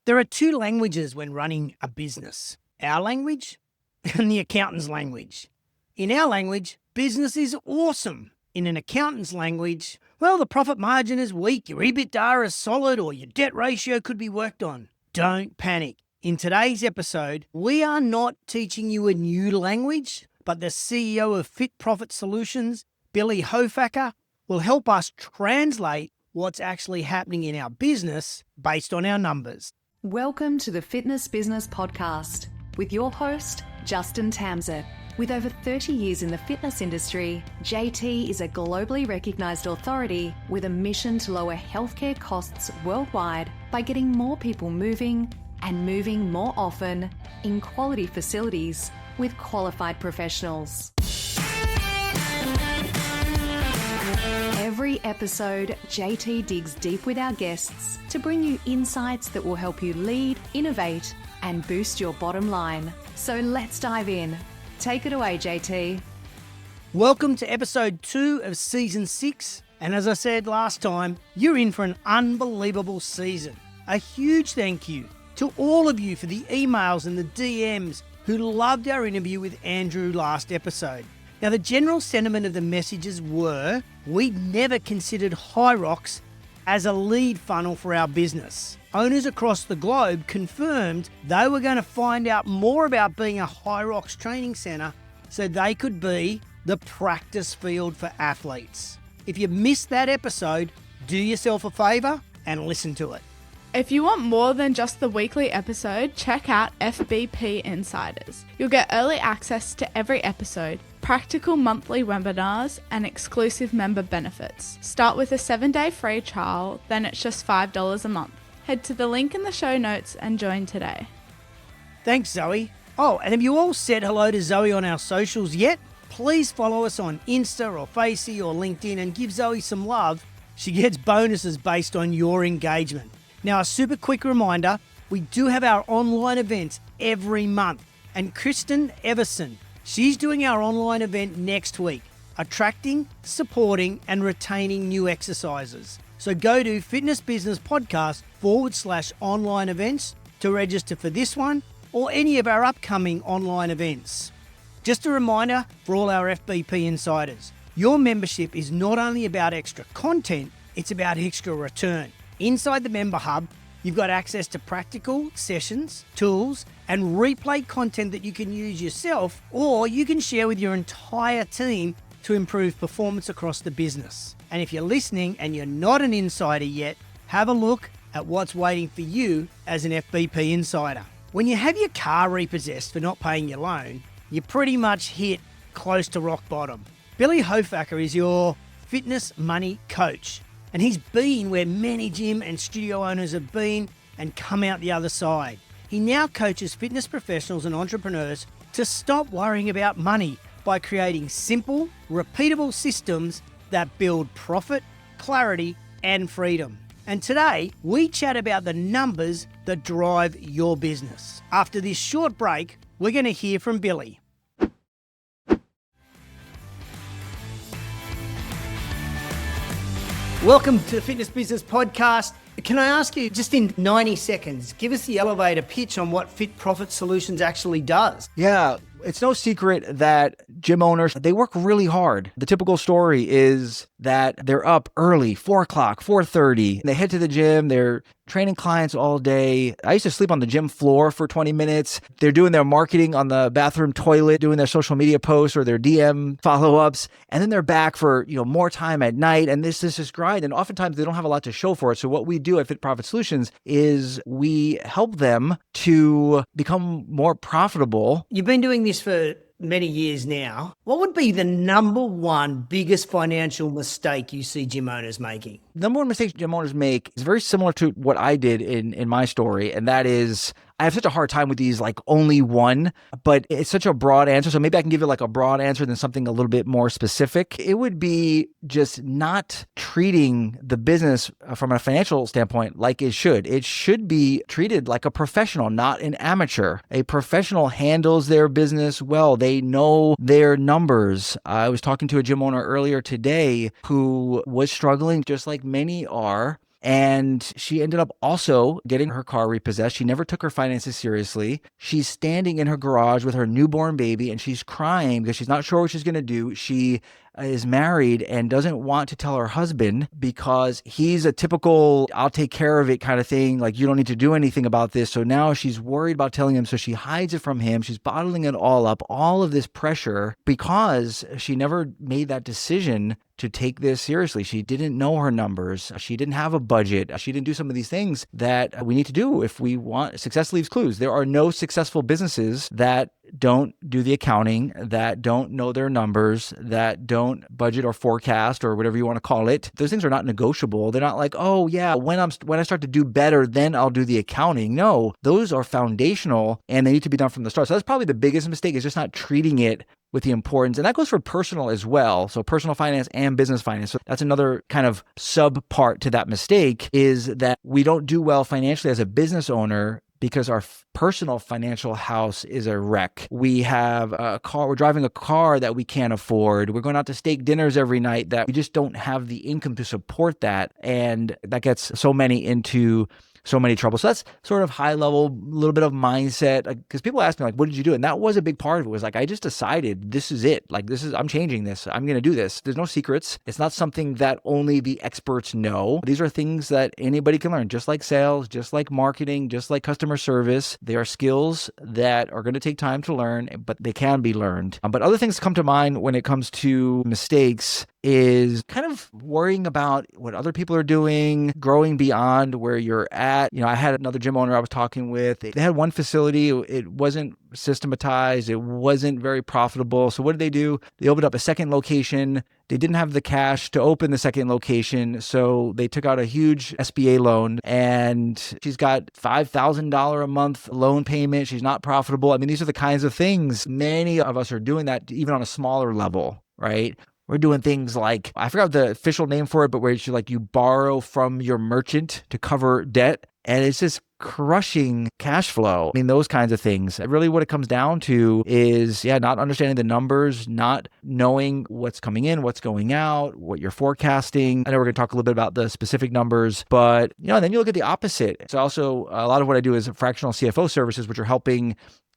There are two languages when running a business, our language and the accountant's language. In our language, business is awesome. In an accountant's language, well, the profit margin is weak, your EBITDA is solid, or your debt ratio could be worked on. Don't panic. In today's episode, we are not teaching you a new language, but the CEO of Fit Profit Solutions, Billy Hofacker, will help us translate what's actually happening in our business based on our numbers. Welcome to the Fitness Business Podcast with your host, Justin Tamzett. With over 30 years in the fitness industry, JT is a globally recognized authority with a mission to lower healthcare costs worldwide by getting more people moving and moving more often in quality facilities with qualified professionals. Every episode, JT digs deep with our guests to bring you insights that will help you lead, innovate, and boost your bottom line. So let's dive in. Take it away, JT. Welcome to episode 2 of season 6. And as I said last time, you're in for an unbelievable season. A huge thank you to all of you for the emails and the DMs who loved our interview with Andrew last episode. Now, the general sentiment of the messages were we'd never considered High Rocks as a lead funnel for our business. Owners across the globe confirmed they were going to find out more about being a High Rocks training centre so they could be the practice field for athletes. If you missed that episode, do yourself a favour and listen to it. If you want more than just the weekly episode, check out FBP Insiders. You'll get early access to every episode, practical monthly webinars, and exclusive member benefits. Start with a 7-day free trial, then it's just $5 a month. Head to the link in the show notes and join today. Thanks, Zoe. Oh, and have you all said hello to Zoe on our socials yet? Please follow us on Insta or Facey or LinkedIn and give Zoe some love. She gets bonuses based on your engagement. Now, a super quick reminder, we do have our online events every month. And Kristen Everson, she's doing our online event next week, attracting, supporting, and retaining new exercises. So go to fitnessbusinesspodcast.com/online events to register for this one or any of our upcoming online events. Just a reminder for all our FBP insiders, your membership is not only about extra content, it's about extra return. Inside the member hub, you've got access to practical sessions, tools, and replay content that you can use yourself or you can share with your entire team to improve performance across the business. And if you're listening and you're not an insider yet, have a look at what's waiting for you as an FBP insider. When you have your car repossessed for not paying your loan, you pretty much hit close to rock bottom. Billy Hofacker is your fitness money coach. And he's been where many gym and studio owners have been and come out the other side. He now coaches fitness professionals and entrepreneurs to stop worrying about money by creating simple, repeatable systems that build profit, clarity, and freedom. And today, we chat about the numbers that drive your business. After this short break, we're going to hear from Billy. Welcome to the Fitness Business Podcast. Can I ask you, just in 90 seconds, give us the elevator pitch on what Fit Profit Solutions actually does? Yeah, it's no secret that gym owners, they work really hard. The typical story is that they're up early, 4 o'clock, 4:30. They head to the gym, they're training clients all day. I used to sleep on the gym floor for 20 minutes. They're doing their marketing on the bathroom toilet, doing their social media posts or their DM follow-ups. And then they're back for, more time at night. And this is just grind. And oftentimes they don't have a lot to show for it. So what we do at Fit Profit Solutions is we help them to become more profitable. You've been doing this for many years now. What would be the number one biggest financial mistake you see gym owners making? The number one mistake gym owners make is very similar to what I did in my story. And that is, I have such a hard time with these only one, but it's such a broad answer. So maybe I can give you a broad answer than something a little bit more specific. It would be just not treating the business from a financial standpoint like it should. It should be treated like a professional, not an amateur. A professional handles their business well. They know their numbers. I was talking to a gym owner earlier today who was struggling just like many are. And she ended up also getting her car repossessed. She never took her finances seriously. She's standing in her garage with her newborn baby and she's crying because she's not sure what she's going to do. She is married and doesn't want to tell her husband because he's a typical I'll take care of it kind of thing. Like, you don't need to do anything about this. So now she's worried about telling him. So she hides it from him. She's bottling it all up, all of this pressure because she never made that decision to take this seriously. She didn't know her numbers. She didn't have a budget. She didn't do some of these things that we need to do if we want. Success leaves clues. There are no successful businesses that don't do the accounting, that don't know their numbers, that don't budget or forecast or whatever you want to call it. Those things are not negotiable. They're not like, oh yeah, when I start to do better, then I'll do the accounting. No, those are foundational and they need to be done from the start. So that's probably the biggest mistake, is just not treating it with the importance. And that goes for personal as well. So personal finance and business finance. So that's another kind of sub part to that mistake, is that we don't do well financially as a business owner because our personal financial house is a wreck. We have a car, we're driving a car that we can't afford. We're going out to steak dinners every night that we just don't have the income to support that. And that gets so many into so many trouble. So that's sort of high level, a little bit of mindset. Because people ask me, like, what did you do? And that was a big part of it. Was like, I just decided this is it. Like, I'm changing this. I'm going to do this. There's no secrets. It's not something that only the experts know. These are things that anybody can learn, just like sales, just like marketing, just like customer service. They are skills that are going to take time to learn, but they can be learned. But other things come to mind when it comes to mistakes is kind of worrying about what other people are doing, growing beyond where you're at. I had another gym owner I was talking with. They had one facility. It wasn't systematized. It wasn't very profitable. So what did they do? They opened up a second location. They didn't have the cash to open the second location. So they took out a huge SBA loan and she's got $5,000 a month loan payment. She's not profitable. I mean, these are the kinds of things many of us are doing, that even on a smaller level, right? We're doing things like, I forgot the official name for it, but where you borrow from your merchant to cover debt. And it's just crushing cash flow. I mean, those kinds of things. Really what it comes down to is, not understanding the numbers, not knowing what's coming in, what's going out, what you're forecasting. I know we're going to talk a little bit about the specific numbers, but, then you look at the opposite. So also a lot of what I do is fractional CFO services, which are helping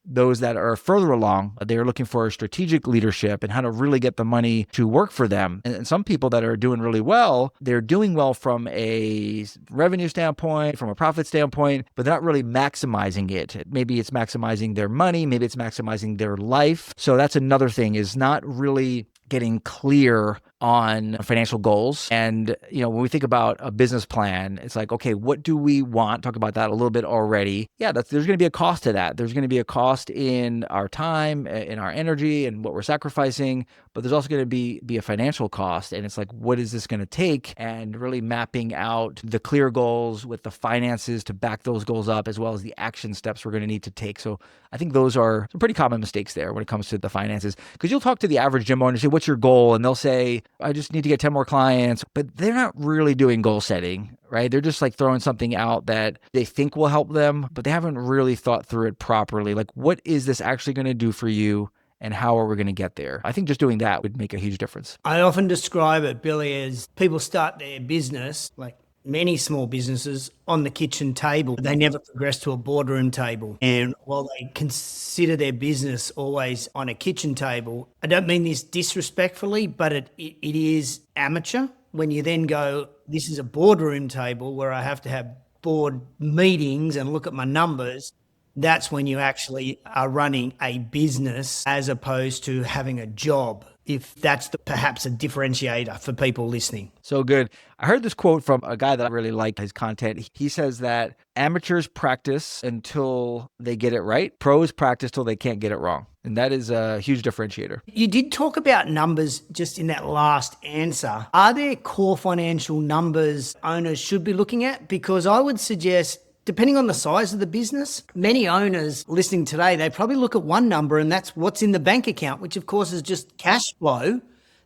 those that are further along. They're looking for strategic leadership and how to really get the money to work for them. And some people that are doing really well, they're doing well from a revenue standpoint, from a profit standpoint, but they're not really maximizing it. Maybe it's maximizing their money, maybe it's maximizing their life. So that's another thing, is not really getting clear on financial goals. And, when we think about a business plan, it's like, okay, what do we want? Talk about that a little bit already. There's going to be a cost to that. There's going to be a cost in our time, in our energy, and what we're sacrificing, but there's also going to be a financial cost. And it's like, what is this going to take? And really mapping out the clear goals with the finances to back those goals up, as well as the action steps we're going to need to take. So I think those are some pretty common mistakes there when it comes to the finances, because you'll talk to the average gym owner and say, what's your goal? And they'll say, I just need to get 10 more clients, but they're not really doing goal setting, right? They're just like throwing something out that they think will help them, but they haven't really thought through it properly. Like, what is this actually going to do for you? And how are we going to get there? I think just doing that would make a huge difference. I often describe it, Billy, as people start their business, like many small businesses, on the kitchen table. They never progress to a boardroom table. And while they consider their business always on a kitchen table, I don't mean this disrespectfully, but it is amateur. When you then go, this is a boardroom table where I have to have board meetings and look at my numbers, that's when you actually are running a business as opposed to having a job, if that's perhaps a differentiator for people listening. So good. I heard this quote from a guy that I really liked his content. He says that amateurs practice until they get it right. Pros practice till they can't get it wrong. And that is a huge differentiator. You did talk about numbers just in that last answer. Are there core financial numbers owners should be looking at? Because I would suggest, depending on the size of the business, many owners listening today, they probably look at one number and that's what's in the bank account, which of course is just cash flow.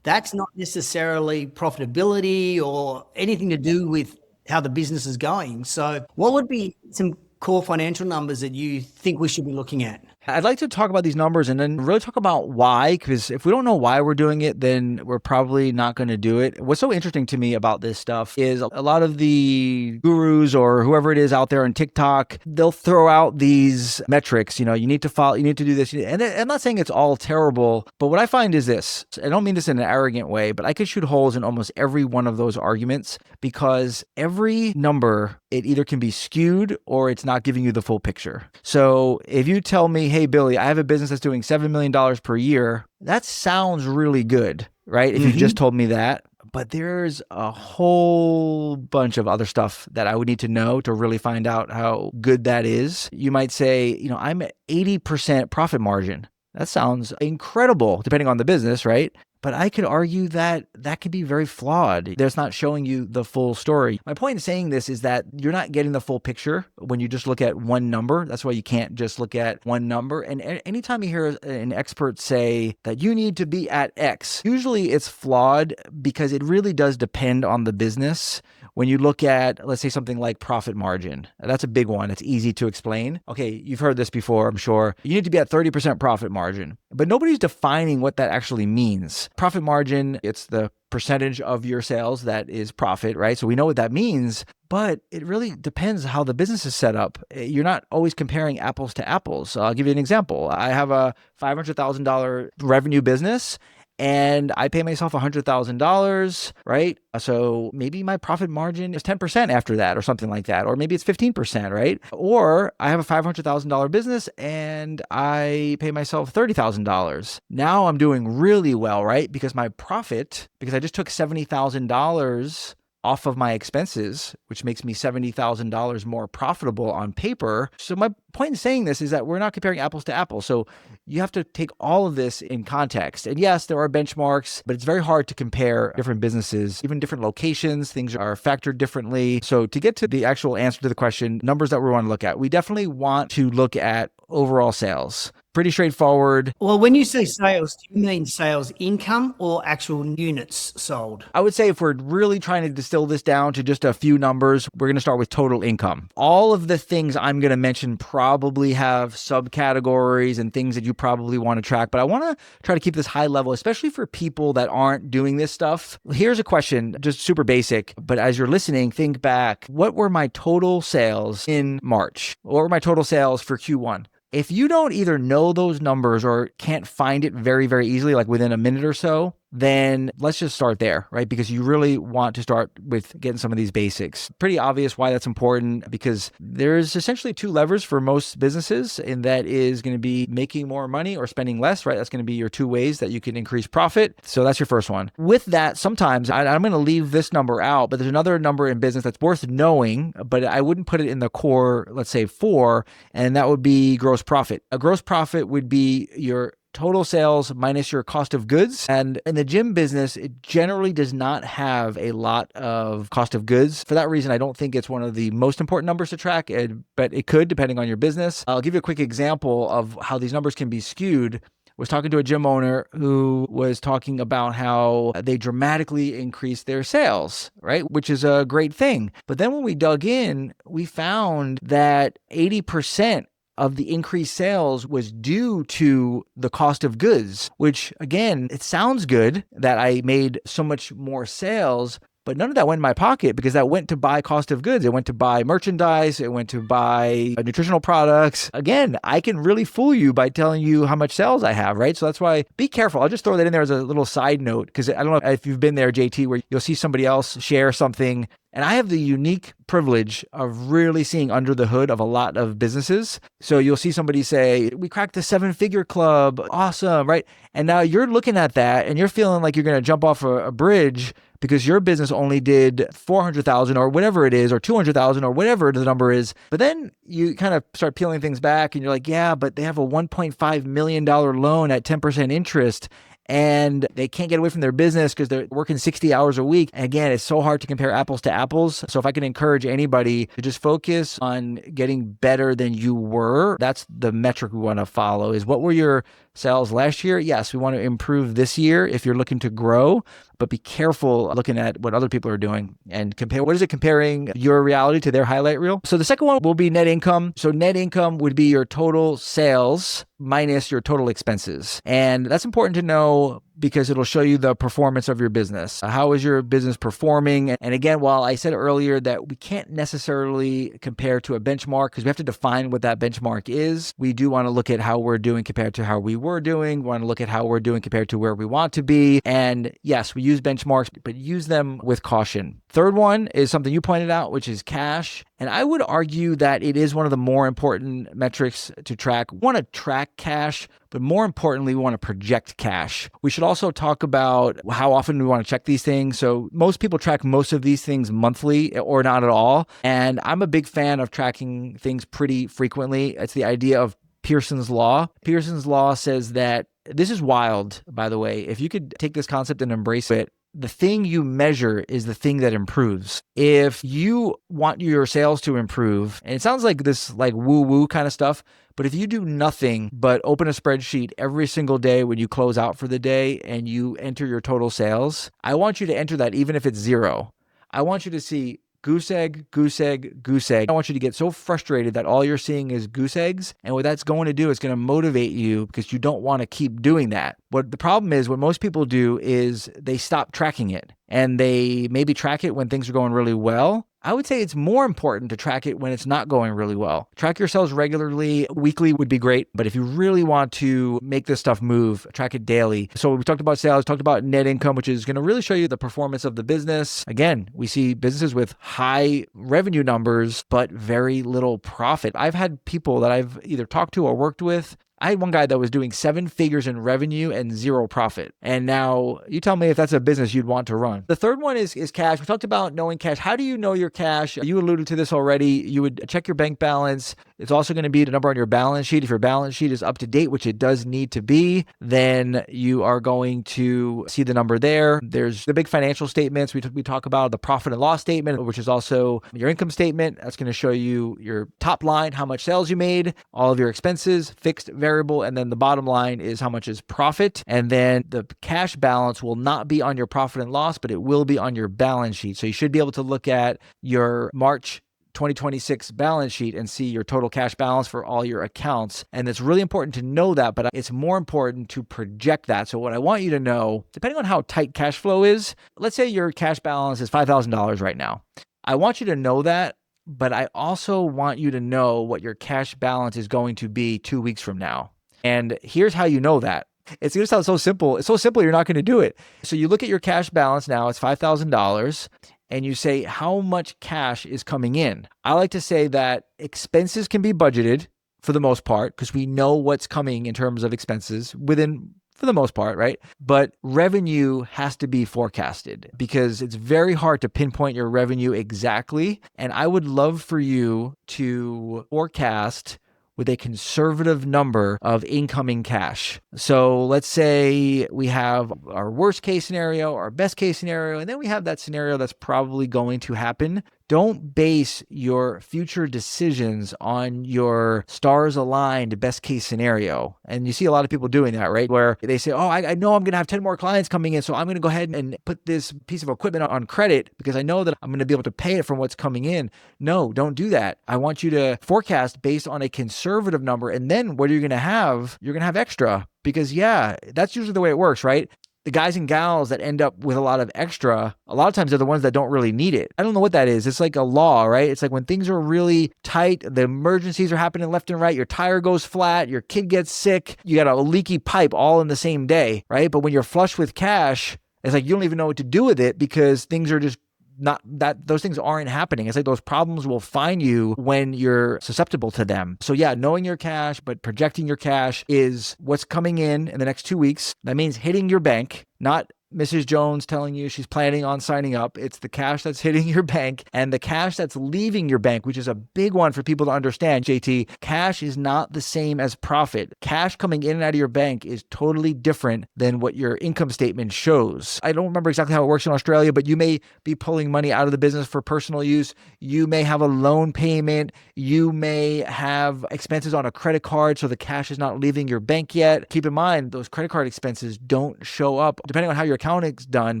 That's not necessarily profitability or anything to do with how the business is going. So what would be some core financial numbers that you think we should be looking at? I'd like to talk about these numbers and then really talk about why, because if we don't know why we're doing it, then we're probably not going to do it. What's so interesting to me about this stuff is a lot of the gurus or whoever it is out there on TikTok, they'll throw out these metrics, you need to follow, you need to do this. And I'm not saying it's all terrible, but what I find is this, I don't mean this in an arrogant way, but I could shoot holes in almost every one of those arguments because every number, it either can be skewed or it's not giving you the full picture. So if you tell me, hey, Billy, I have a business that's doing $7 million per year, that sounds really good, right? If you just told me that. But there's a whole bunch of other stuff that I would need to know to really find out how good that is. You might say, I'm at 80% profit margin. That sounds incredible, depending on the business, right? But I could argue that that could be very flawed. That's not showing you the full story. My point in saying this is that you're not getting the full picture when you just look at one number. That's why you can't just look at one number. And anytime you hear an expert say that you need to be at X, usually it's flawed because it really does depend on the business. When you look at, let's say, something like profit margin, that's a big one. It's easy to explain. Okay, you've heard this before, I'm sure. You need to be at 30% profit margin, but nobody's defining what that actually means. Profit margin, it's the percentage of your sales that is profit, right? So we know what that means, but it really depends how the business is set up. You're not always comparing apples to apples. So I'll give you an example. I have a $500,000 revenue business, and I pay myself $100,000, right? So maybe my profit margin is 10% after that or something like that. Or maybe it's 15%, right? Or I have a $500,000 business and I pay myself $30,000. Now I'm doing really well, right? Because my profit, because I just took $70,000 off of my expenses, which makes me $70,000 more profitable on paper. So my point in saying this is that we're not comparing apples to apples. So you have to take all of this in context. And yes, there are benchmarks, but it's very hard to compare different businesses, even different locations. Things are factored differently. So to get to the actual answer to the question, numbers that we want to look at, we definitely want to look at overall sales. Pretty straightforward. Well, when you say sales, do you mean sales income or actual units sold? I would say if we're really trying to distill this down to just a few numbers, we're going to start with total income. All of the things I'm going to mention probably have subcategories and things that you probably want to track, but I want to try to keep this high level, especially for people that aren't doing this stuff. Here's a question, just super basic, but as you're listening, think back. What were my total sales in March? What were my total sales for Q1? If you don't either know those numbers or can't find it very, very easily, like within a minute or so, then let's just start there, right? Because you really want to start with getting some of these basics. Pretty obvious why that's important, because there's essentially two levers for most businesses, and that is going to be making more money or spending less, right? That's going to be your two ways that you can increase profit. So that's your first one. With that, sometimes I'm going to leave this number out, but there's another number in business that's worth knowing, but I wouldn't put it in the core, let's say 4, and that would be gross profit. A gross profit would be your total sales minus your cost of goods. And in the gym business, it generally does not have a lot of cost of goods. For that reason, I don't think it's one of the most important numbers to track, but it could, depending on your business. I'll give you a quick example of how these numbers can be skewed. Was talking to a gym owner who was talking about how they dramatically increased their sales, right? Which is a great thing. But then when we dug in, we found that 80% of the increased sales was due to the cost of goods, which again, it sounds good that I made so much more sales, but none of that went in my pocket because that went to buy cost of goods. It went to buy merchandise. It went to buy nutritional products. Again, I can really fool you by telling you how much sales I have, right? So that's why be careful. I'll just throw that in there as a little side note because I don't know if you've been there, JT, where you'll see somebody else share something. And I have the unique privilege of really seeing under the hood of a lot of businesses. So you'll see somebody say, we cracked the 7-figure club. Awesome, right? And now you're looking at that and you're feeling like you're going to jump off a bridge because your business only did 400,000 or whatever it is, or 200,000 or whatever the number is. But then you kind of start peeling things back and you're like, yeah, but they have a $1.5 million loan at 10% interest. And they can't get away from their business because they're working 60 hours a week. And again, it's so hard to compare apples to apples. So if I can encourage anybody to just focus on getting better than you were, that's the metric we want to follow is what were your sales last year? Yes, we want to improve this year if you're looking to grow, but be careful looking at what other people are doing and compare. What is it comparing your reality to their highlight reel? So the second one will be net income. So net income would be your total sales minus your total expenses. And that's important to know because it'll show you the performance of your business. How is your business performing? And again, while I said earlier that we can't necessarily compare to a benchmark because we have to define what that benchmark is, we do want to look at how we're doing compared to how we were doing. We want to look at how we're doing compared to where we want to be. And yes, we use benchmarks, but use them with caution. Third one is something you pointed out, which is cash. And I would argue that it is one of the more important metrics to track. We want to track cash, but more importantly, we want to project cash. We should also talk about how often we want to check these things. So most people track most of these things monthly or not at all. And I'm a big fan of tracking things pretty frequently. It's the idea of Pearson's Law. Pearson's Law says that, this is wild, by the way, if you could take this concept and embrace it, the thing you measure is the thing that improves. If you want your sales to improve, and it sounds like this like woo-woo kind of stuff, but if you do nothing but open a spreadsheet every single day when you close out for the day and you enter your total sales, I want you to enter that even if it's 0. I want you to see goose egg, goose egg, goose egg. I want you to get so frustrated that all you're seeing is goose eggs. And what that's going to do is going to motivate you because you don't want to keep doing that. What the problem is, what most people do is they stop tracking it and they maybe track it when things are going really well. I would say it's more important to track it when it's not going really well. Track your sales regularly. Weekly would be great, but if you really want to make this stuff move, track it daily. So we talked about sales, talked about net income, which is going to really show you the performance of the business. Again, we see businesses with high revenue numbers, but very little profit. I've had people that I've either talked to or worked with. I had one guy that was doing 7 figures in revenue and 0 profit. And now you tell me if that's a business you'd want to run. The third one is cash. We talked about knowing cash. How do you know your cash? You alluded to this already. You would check your bank balance. It's also going to be the number on your balance sheet. If your balance sheet is up to date, which it does need to be, then you are going to see the number there. There's the big financial statements. We talk about the profit and loss statement, which is also your income statement. That's going to show you your top line, how much sales you made, all of your expenses, fixed, variable, and then the bottom line is how much is profit. And then the cash balance will not be on your profit and loss, but it will be on your balance sheet. So you should be able to look at your March 2026 balance sheet and see your total cash balance for all your accounts. And it's really important to know that, but it's more important to project that. So what I want you to know, depending on how tight cash flow is, let's say your cash balance is $5,000 right now. I want you to know that, but I also want you to know what your cash balance is going to be 2 weeks from now. And here's how you know that. It's going to sound so simple. It's so simple, you're not going to do it. So you look at your cash balance now, it's $5,000. And you say how much cash is coming in. I like to say that expenses can be budgeted for the most part because we know what's coming in terms of expenses for the most part, right? But revenue has to be forecasted because it's very hard to pinpoint your revenue exactly. And I would love for you to forecast with a conservative number of incoming cash. So let's say we have our worst case scenario, our best case scenario, and then we have that scenario that's probably going to happen. Don't base your future decisions on your stars aligned best case scenario. And you see a lot of people doing that, right? Where they say, oh, I know I'm going to have 10 more clients coming in, so I'm going to go ahead and put this piece of equipment on credit because I know that I'm going to be able to pay it from what's coming in. No, don't do that. I want you to forecast based on a conservative number. And then what are you going to have? You're going to have extra because that's usually the way it works, right? The guys and gals that end up with a lot of extra, a lot of times they're the ones that don't really need it. I don't know what that is. It's like a law, right? It's like when things are really tight, the emergencies are happening left and right, your tire goes flat, your kid gets sick, you got a leaky pipe all in the same day, right? But when you're flush with cash, it's like you don't even know what to do with it because things are just not that those things aren't happening. It's like those problems will find you when you're susceptible to them. So knowing your cash, but projecting your cash is what's coming in the next 2 weeks. That means hitting your bank, not Mrs. Jones telling you she's planning on signing up. It's the cash that's hitting your bank and the cash that's leaving your bank, which is a big one for people to understand, JT. Cash is not the same as profit. Cash coming in and out of your bank is totally different than what your income statement shows. I don't remember exactly how it works in Australia, but you may be pulling money out of the business for personal use. You may have a loan payment. You may have expenses on a credit card, so the cash is not leaving your bank yet. Keep in mind, those credit card expenses don't show up, depending on how your accounting's done,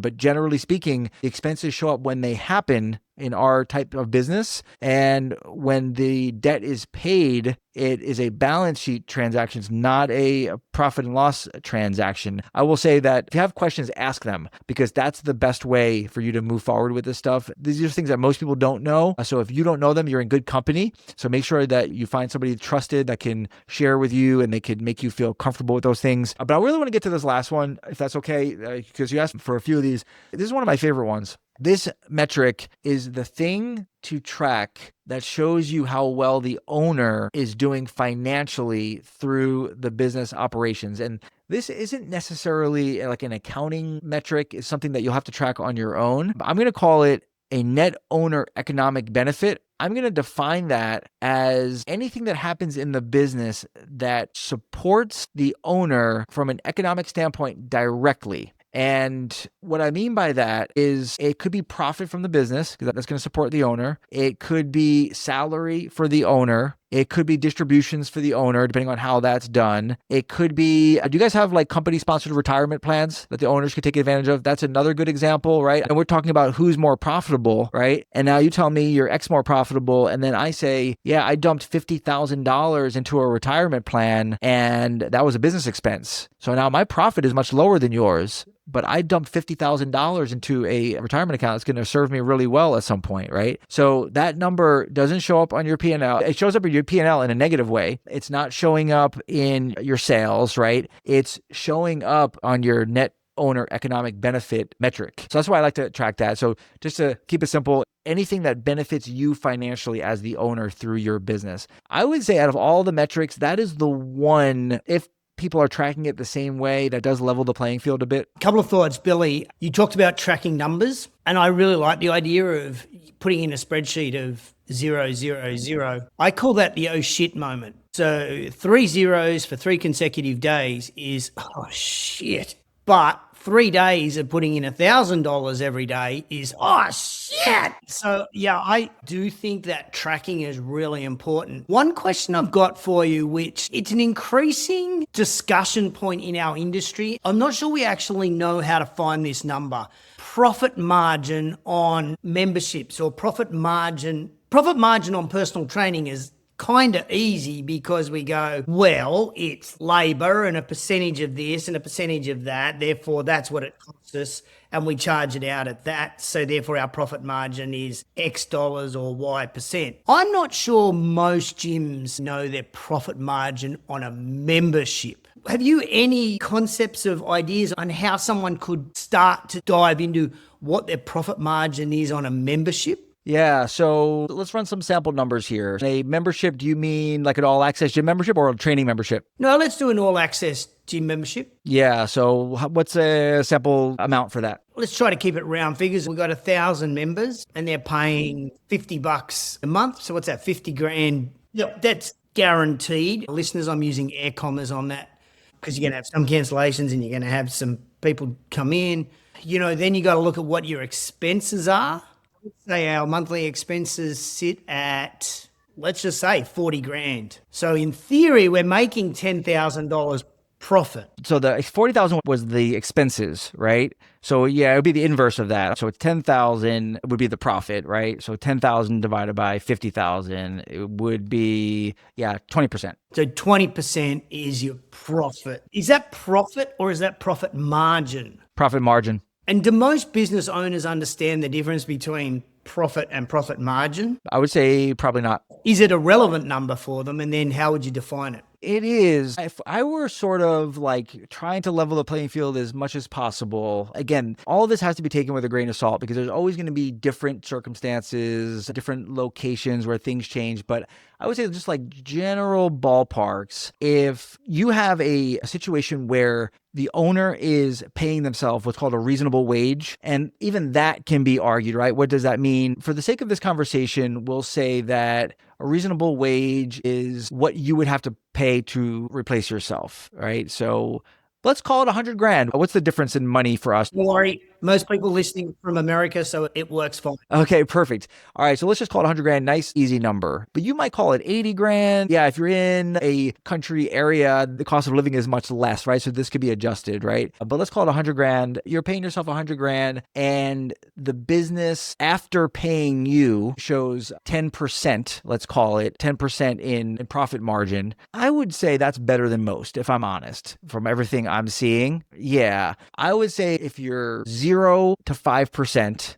but generally speaking, the expenses show up when they happen in our type of business. And when the debt is paid, it is a balance sheet transaction. It's not a profit and loss transaction. I will say that if you have questions, ask them, because that's the best way for you to move forward with this stuff. These are things that most people don't know. So if you don't know them, you're in good company. So make sure that you find somebody trusted that can share with you and they can make you feel comfortable with those things. But I really want to get to this last one, if that's okay, because you asked for a few of these. This is one of my favorite ones. This metric is the thing to track that shows you how well the owner is doing financially through the business operations. And this isn't necessarily like an accounting metric. It's something that you'll have to track on your own. I'm going to call it a net owner economic benefit. I'm going to define that as anything that happens in the business that supports the owner from an economic standpoint directly. And what I mean by that is it could be profit from the business, because that's going to support the owner. It could be salary for the owner. It could be distributions for the owner, depending on how that's done. It could be, do you guys have like company-sponsored retirement plans that the owners could take advantage of? That's another good example, right? And we're talking about who's more profitable, right? And now you tell me you're X more profitable, and then I say, yeah, I dumped $50,000 into a retirement plan, and that was a business expense. So now my profit is much lower than yours, but I dumped $50,000 into a retirement account. It's going to serve me really well at some point, right? So that number doesn't show up on your P&L. It shows up in your P&L in a negative way. It's not showing up in your sales, right? It's showing up on your net owner economic benefit metric. So that's why I like to track that. So just to keep it simple, anything that benefits you financially as the owner through your business. I would say out of all the metrics, that is the one, if people are tracking it the same way, that does level the playing field a bit. A couple of thoughts, Billy. You talked about tracking numbers, and I really like the idea of putting in a spreadsheet of 0, 0, 0. I call that the oh shit moment. So 3 zeros for 3 consecutive days is, oh shit. But 3 days of putting in $1,000 every day is, oh shit. So yeah, I do think that tracking is really important. One question I've got for you, which it's an increasing discussion point in our industry. I'm not sure we actually know how to find this number. Profit margin on memberships, or profit margin on personal training is kind of easy, because we go, well, it's labor and a percentage of this and a percentage of that, therefore that's what it costs us, and we charge it out at that, so therefore our profit margin is X dollars or Y percent. I'm not sure most gyms know their profit margin on a membership. Have you any concepts of ideas on how someone could start to dive into what their profit margin is on a membership? Yeah, so let's run some sample numbers here. A membership, do you mean like an all-access gym membership or a training membership? No, let's do an all-access gym membership. Yeah, so what's a sample amount for that? Let's try to keep it round figures. We've got 1,000 members and they're paying $50 a month. So what's that, 50 grand? Yep, that's guaranteed. Listeners, I'm using air commas on that, because you're going to have some cancellations and you're going to have some people come in. Then you got to look at what your expenses are. Let's say our monthly expenses sit at, let's just say 40 grand. So in theory, we're making $10,000 profit. So the 40,000 was the expenses, right? So yeah, it would be the inverse of that. So 10,000 would be the profit, right? So 10,000 divided by 50,000, it would be, 20%. So 20% is your profit. Is that profit or is that profit margin? Profit margin. And do most business owners understand the difference between profit and profit margin? I would say probably not. Is it a relevant number for them? And then how would you define it? It is. If I were sort of like trying to level the playing field as much as possible, again, all of this has to be taken with a grain of salt, because there's always going to be different circumstances, different locations where things change. But I would say just like general ballparks, if you have a situation where the owner is paying themselves what's called a reasonable wage, and even that can be argued, right? What does that mean? For the sake of this conversation, we'll say that a reasonable wage is what you would have to pay to replace yourself, right? So let's call it 100 grand. What's the difference in money for us? Worry, Most people listening from America, so it works fine. Okay, perfect. All right, so let's just call it 100 grand, nice, easy number. But you might call it 80 grand. Yeah, if you're in a country area, the cost of living is much less, right? So this could be adjusted, right? But let's call it 100 grand. You're paying yourself 100 grand, and the business, after paying you, shows 10%, let's call it 10% in profit margin. I would say that's better than most, if I'm honest, from everything I'm seeing. Yeah, I would say if you're 0 to 5%,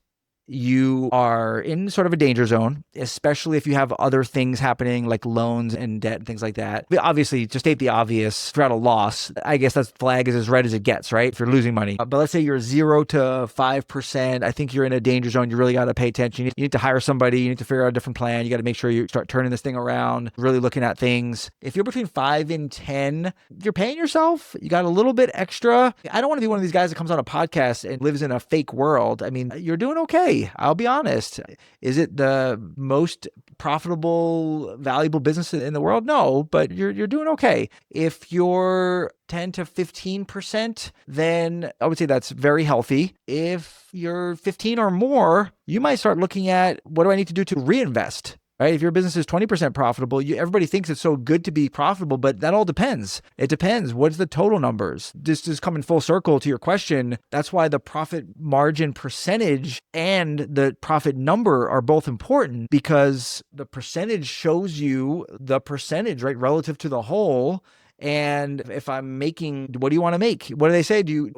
you are in sort of a danger zone, especially if you have other things happening like loans and debt and things like that. But obviously, to state the obvious, if you're at a loss, I guess that flag is as red as it gets, right? If you're losing money. But let's say you're 0 to 5%. I think you're in a danger zone. You really got to pay attention. You need to hire somebody. You need to figure out a different plan. You got to make sure you start turning this thing around, really looking at things. If you're between 5 and 10, you're paying yourself. You got a little bit extra. I don't want to be one of these guys that comes on a podcast and lives in a fake world. I mean, you're doing okay. I'll be honest. Is it the most profitable, valuable business in the world? No, but you're doing okay. If you're 10 to 15%, then I would say that's very healthy. If you're 15 or more, you might start looking at, what do I need to do to reinvest? Right? If your business is 20% profitable, everybody thinks it's so good to be profitable, but that all depends. It depends. What's the total numbers? This is coming full circle to your question. That's why the profit margin percentage and the profit number are both important, because the percentage shows you the percentage, right, relative to the whole. And if I'm making, what do you want to make? What do they say? Do you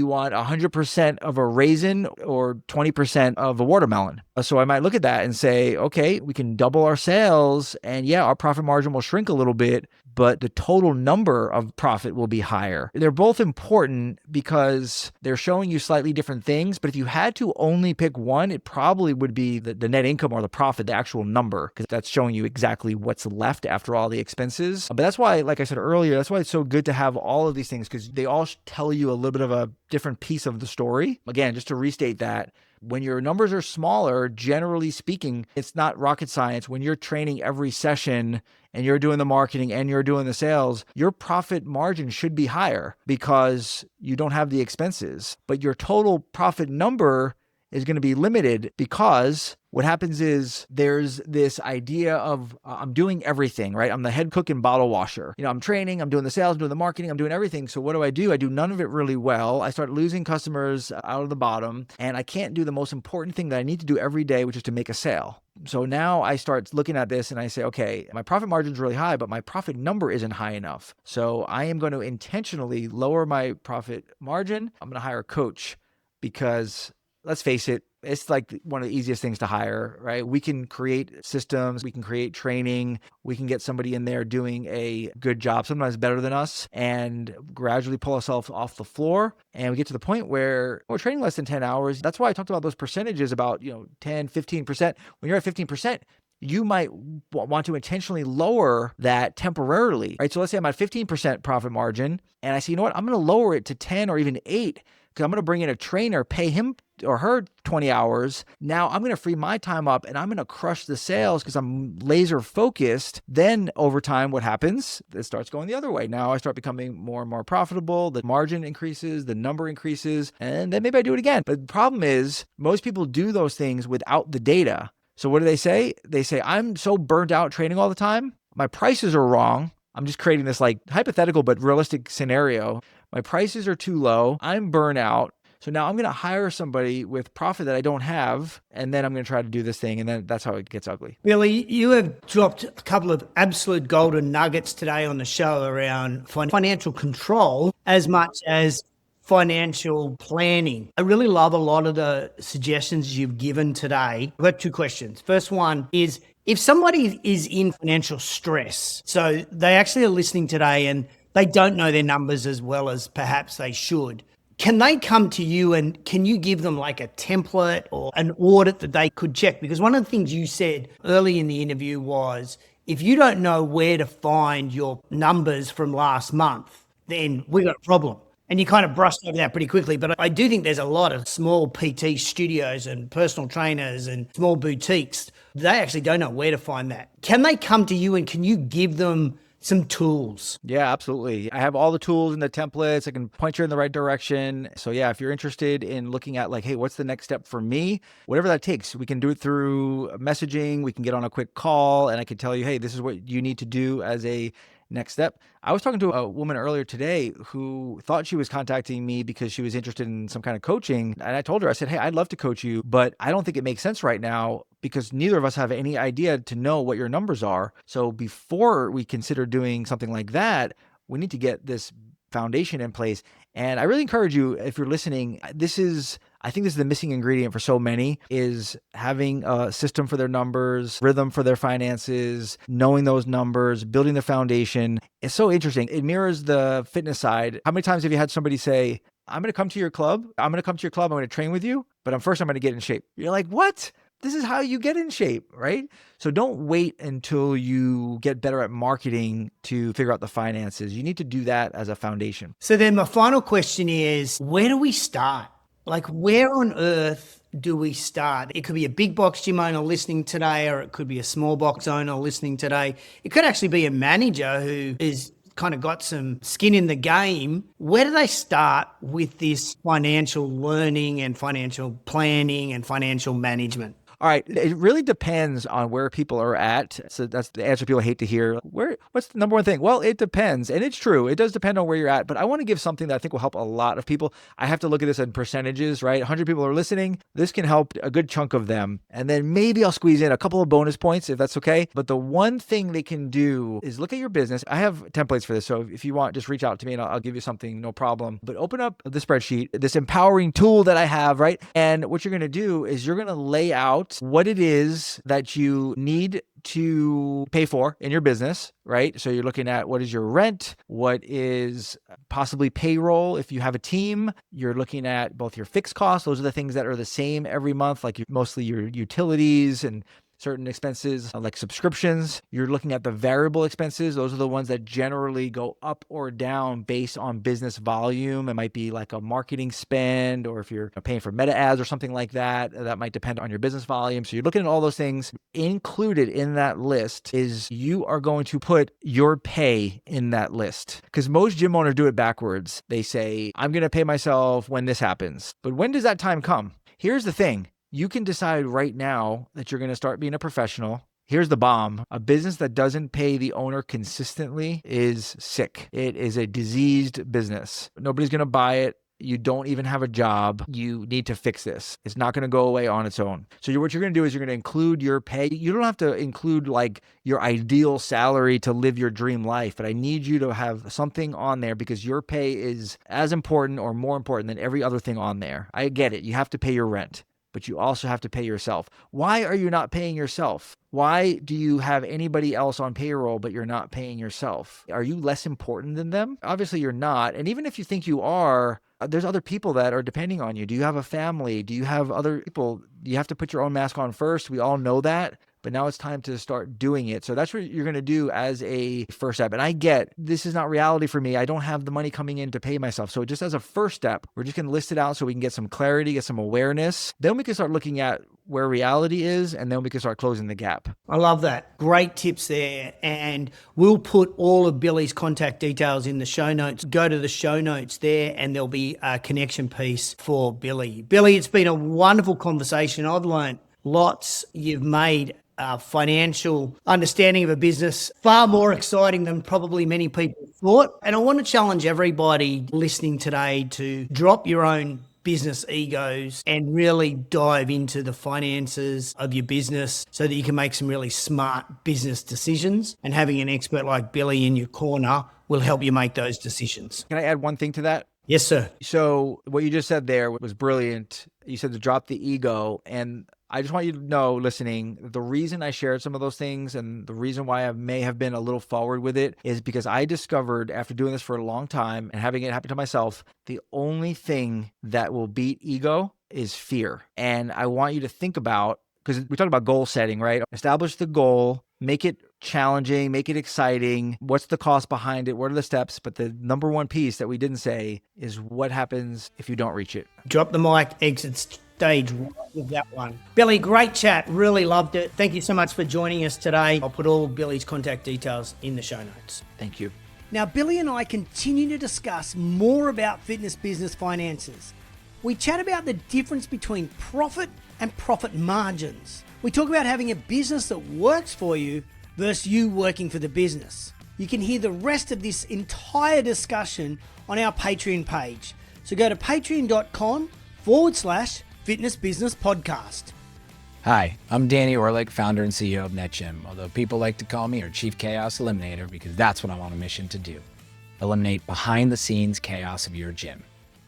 want 100% of a raisin or 20% of a watermelon? So I might look at that and say, okay, we can double our sales, and yeah, our profit margin will shrink a little bit, but the total number of profit will be higher. They're both important because they're showing you slightly different things, but if you had to only pick one, it probably would be the net income or the profit, the actual number, because that's showing you exactly what's left after all the expenses. But that's why, like I said earlier, that's why it's so good to have all of these things, because they all tell you a little bit of a different piece of the story. Again, just to restate that, when your numbers are smaller, generally speaking, it's not rocket science. When you're training every session and you're doing the marketing and you're doing the sales, your profit margin should be higher because you don't have the expenses. But your total profit number is going to be limited because what happens is there's this idea of I'm doing everything, right? I'm the head cook and bottle washer. I'm training, I'm doing the sales, I'm doing the marketing, I'm doing everything. So what do? I do none of it really well. I start losing customers out of the bottom, and I can't do the most important thing that I need to do every day, which is to make a sale. So now I start looking at this and I say, okay, my profit margin is really high, but my profit number isn't high enough. So I am going to intentionally lower my profit margin. I'm going to hire a coach because, let's face it, it's like one of the easiest things to hire, right? We can create systems, we can create training, we can get somebody in there doing a good job, sometimes better than us, and gradually pull ourselves off the floor. And we get to the point where we're training less than 10 hours. That's why I talked about those percentages about, 10, 15%. When you're at 15%, you might want to intentionally lower that temporarily, right? So let's say I'm at 15% profit margin, and I say, you know what? I'm going to lower it to 10 or even 8. Because I'm going to bring in a trainer, pay him or her 20 hours. Now I'm going to free my time up and I'm going to crush the sales because I'm laser focused. Then over time, what happens? It starts going the other way. Now I start becoming more and more profitable. The margin increases, the number increases, and then maybe I do it again. But the problem is most people do those things without the data. So what do they say? They say, I'm so burnt out training all the time. My prices are wrong. I'm just creating this like hypothetical but realistic scenario. My prices are too low. I'm burnt out. So now I'm going to hire somebody with profit that I don't have, and then I'm going to try to do this thing, and then that's how it gets ugly. Billy, you have dropped a couple of absolute golden nuggets today on the show around financial control as much as financial planning. I really love a lot of the suggestions you've given today. I've got two questions. First one is, if somebody is in financial stress, so they actually are listening today and they don't know their numbers as well as perhaps they should, can they come to you and can you give them like a template or an audit that they could check? Because one of the things you said early in the interview was, if you don't know where to find your numbers from last month, then we got a problem. And you kind of brushed over that pretty quickly. But I do think there's a lot of small PT studios and personal trainers and small boutiques. They actually don't know where to find that. Can they come to you and can you give them some tools. Yeah, absolutely. I have all the tools and the templates. I can point you in the right direction. So yeah, if you're interested in looking at like, hey, what's the next step for me? Whatever that takes, we can do it through messaging. We can get on a quick call and I can tell you, hey, this is what you need to do as a next step. I was talking to a woman earlier today who thought she was contacting me because she was interested in some kind of coaching. And I told her, I said, hey, I'd love to coach you, but I don't think it makes sense right now because neither of us have any idea to know what your numbers are. So before we consider doing something like that, we need to get this foundation in place. And I really encourage you, if you're listening, I think this is the missing ingredient for so many, is having a system for their numbers, rhythm for their finances, knowing those numbers, building the foundation. It's so interesting. It mirrors the fitness side. How many times have you had somebody say, I'm going to come to your club. I'm going to train with you, but I'm going to get in shape. You're like, what? This is how you get in shape, right? So don't wait until you get better at marketing to figure out the finances. You need to do that as a foundation. So then my final question is, where do we start? Like, where on earth do we start? It could be a big box gym owner listening today, or it could be a small box owner listening today. It could actually be a manager who is kind of got some skin in the game. Where do they start with this financial learning and financial planning and financial management? All right. It really depends on where people are at. So that's the answer people hate to hear. What's the number one thing? Well, it depends. And it's true. It does depend on where you're at. But I want to give something that I think will help a lot of people. I have to look at this in percentages, right? 100 people are listening. This can help a good chunk of them. And then maybe I'll squeeze in a couple of bonus points if that's okay. But the one thing they can do is look at your business. I have templates for this. So if you want, just reach out to me and I'll give you something, no problem. But open up the spreadsheet, this empowering tool that I have, right? And what you're going to do is you're going to lay out what it is that you need to pay for in your business, right? So you're looking at what is your rent, what is possibly payroll if you have a team. You're looking at both your fixed costs. Those are the things that are the same every month, like mostly your utilities and certain expenses like subscriptions. You're looking at the variable expenses. Those are the ones that generally go up or down based on business volume. It might be like a marketing spend, or if you're paying for meta ads or something like that, that might depend on your business volume. So you're looking at all those things. Included in that list is you are going to put your pay in that list, because most gym owners do it backwards. They say, I'm going to pay myself when this happens. But when does that time come? Here's the thing. You can decide right now that you're going to start being a professional. Here's the bomb. A business that doesn't pay the owner consistently is sick. It is a diseased business. Nobody's going to buy it. You don't even have a job. You need to fix this. It's not going to go away on its own. So what you're going to do is you're going to include your pay. You don't have to include like your ideal salary to live your dream life, but I need you to have something on there because your pay is as important or more important than every other thing on there. I get it. You have to pay your rent, but you also have to pay yourself. Why are you not paying yourself? Why do you have anybody else on payroll, but you're not paying yourself? Are you less important than them? Obviously you're not. And even if you think you are, there's other people that are depending on you. Do you have a family? Do you have other people? You have to put your own mask on first. We all know that. But now it's time to start doing it. So that's what you're going to do as a first step. And I get this is not reality for me. I don't have the money coming in to pay myself. So just as a first step, we're just going to list it out so we can get some clarity, get some awareness. Then we can start looking at where reality is, and then we can start closing the gap. I love that. Great tips there. And we'll put all of Billy's contact details in the show notes. Go to the show notes there and there'll be a connection piece for Billy. Billy, it's been a wonderful conversation. I've learned lots. You've made financial understanding of a business far more exciting than probably many people thought. And I want to challenge everybody listening today to drop your own business egos and really dive into the finances of your business so that you can make some really smart business decisions. And having an expert like Billy in your corner will help you make those decisions. Can I add one thing to that? Yes, sir. So what you just said there was brilliant. You said to drop the ego. And I just want you to know, listening, the reason I shared some of those things and the reason why I may have been a little forward with it is because I discovered after doing this for a long time and having it happen to myself, the only thing that will beat ego is fear. And I want you to think about, because we talked about goal setting, right? Establish the goal, make it challenging, make it exciting. What's the cost behind it? What are the steps? But the number one piece that we didn't say is what happens if you don't reach it. Drop the mic, exit stage right with that one. Billy, great chat. Really loved it. Thank you so much for joining us today. I'll put all Billy's contact details in the show notes. Thank you. Now, Billy and I continue to discuss more about fitness business finances. We chat about the difference between profit and profit margins. We talk about having a business that works for you versus you working for the business. You can hear the rest of this entire discussion on our Patreon page. So go to patreon.com/Fitness Business Podcast. Hi, I'm Danny Orlick, founder and CEO of NetGym, although people like to call me our Chief Chaos Eliminator because that's what I'm on a mission to do. Eliminate behind-the-scenes chaos of your gym.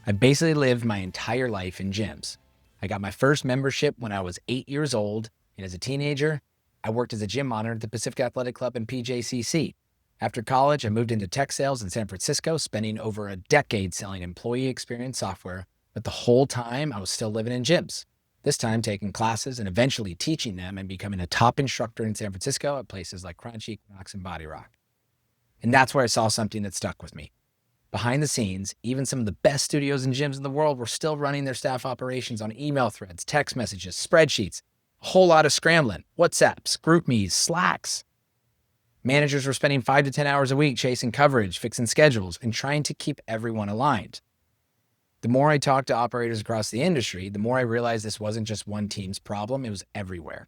I basically lived my entire life in gyms. I got my first membership when I was 8 years old, and as a teenager, I worked as a gym monitor at the Pacific Athletic Club and PJCC. After college, I moved into tech sales in San Francisco, spending over a decade selling employee experience software, but the whole time I was still living in gyms. This time taking classes and eventually teaching them and becoming a top instructor in San Francisco at places like Crunchy, Equinox, and Body Rock. And that's where I saw something that stuck with me. Behind the scenes, even some of the best studios and gyms in the world were still running their staff operations on email threads, text messages, spreadsheets, a whole lot of scrambling, WhatsApps, GroupMes, Slacks. Managers were spending 5 to 10 hours a week chasing coverage, fixing schedules, and trying to keep everyone aligned. The more I talked to operators across the industry, the more I realized this wasn't just one team's problem, it was everywhere.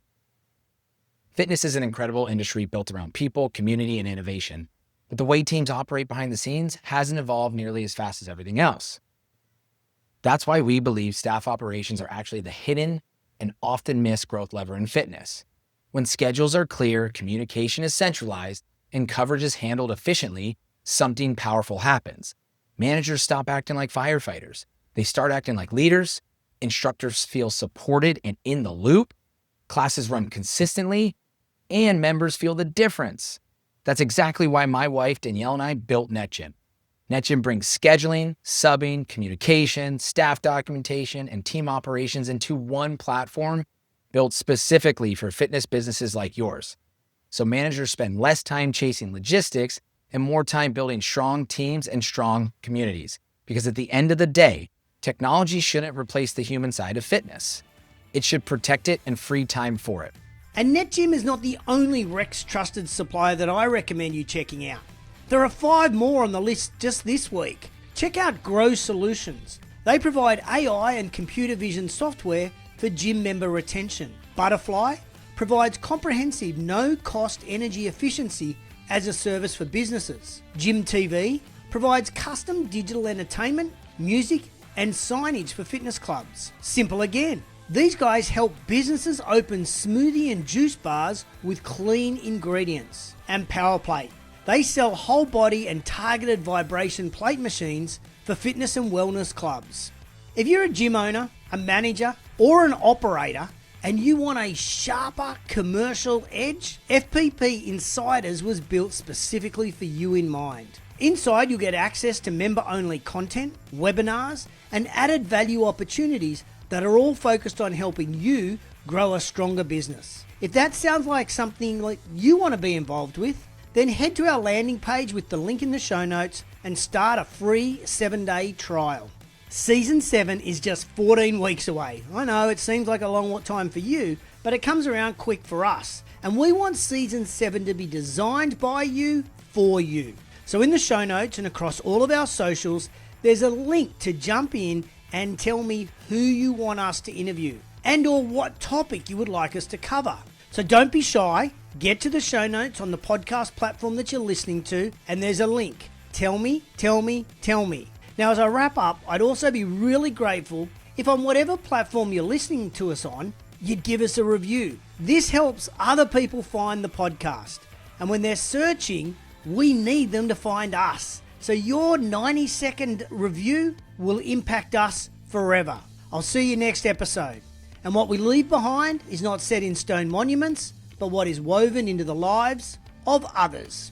Fitness is an incredible industry built around people, community, and innovation, but the way teams operate behind the scenes hasn't evolved nearly as fast as everything else. That's why we believe staff operations are actually the hidden and often missed growth lever in fitness. When schedules are clear, communication is centralized, and coverage is handled efficiently, something powerful happens. Managers stop acting like firefighters. They start acting like leaders. Instructors feel supported and in the loop. Classes run consistently, and members feel the difference. That's exactly why my wife, Danielle, and I built NetGym. NetGym brings scheduling, subbing, communication, staff documentation, and team operations into one platform built specifically for fitness businesses like yours. So managers spend less time chasing logistics and more time building strong teams and strong communities. Because at the end of the day, technology shouldn't replace the human side of fitness. It should protect it and free time for it. And NetGym is not the only Rex trusted supplier that I recommend you checking out. There are 5 more on the list just this week. Check out Grow Solutions. They provide AI and computer vision software for gym member retention. Butterfly provides comprehensive no-cost energy efficiency as a service for businesses. Gym TV provides custom digital entertainment, music, and signage for fitness clubs. Simple again. These guys help businesses open smoothie and juice bars with clean ingredients. And PowerPlate. They sell whole body and targeted vibration plate machines for fitness and wellness clubs. If you're a gym owner, a manager, or an operator, and you want a sharper commercial edge, FPP Insiders was built specifically for you in mind. Inside, you'll get access to member-only content, webinars, and added value opportunities that are all focused on helping you grow a stronger business. If that sounds like something like you want to be involved with, then head to our landing page with the link in the show notes and start a free 7-day trial. Season 7 is just 14 weeks away. I know it seems like a long time for you, but it comes around quick for us. And we want Season 7 to be designed by you, for you. So in the show notes and across all of our socials, there's a link to jump in and tell me who you want us to interview and or what topic you would like us to cover. So don't be shy. Get to the show notes on the podcast platform that you're listening to, and there's a link. Tell me, tell me, tell me. Now, as I wrap up, I'd also be really grateful if on whatever platform you're listening to us on, you'd give us a review. This helps other people find the podcast. And when they're searching, we need them to find us. So your 90-second review will impact us forever. I'll see you next episode. And what we leave behind is not set in stone monuments, but what is woven into the lives of others.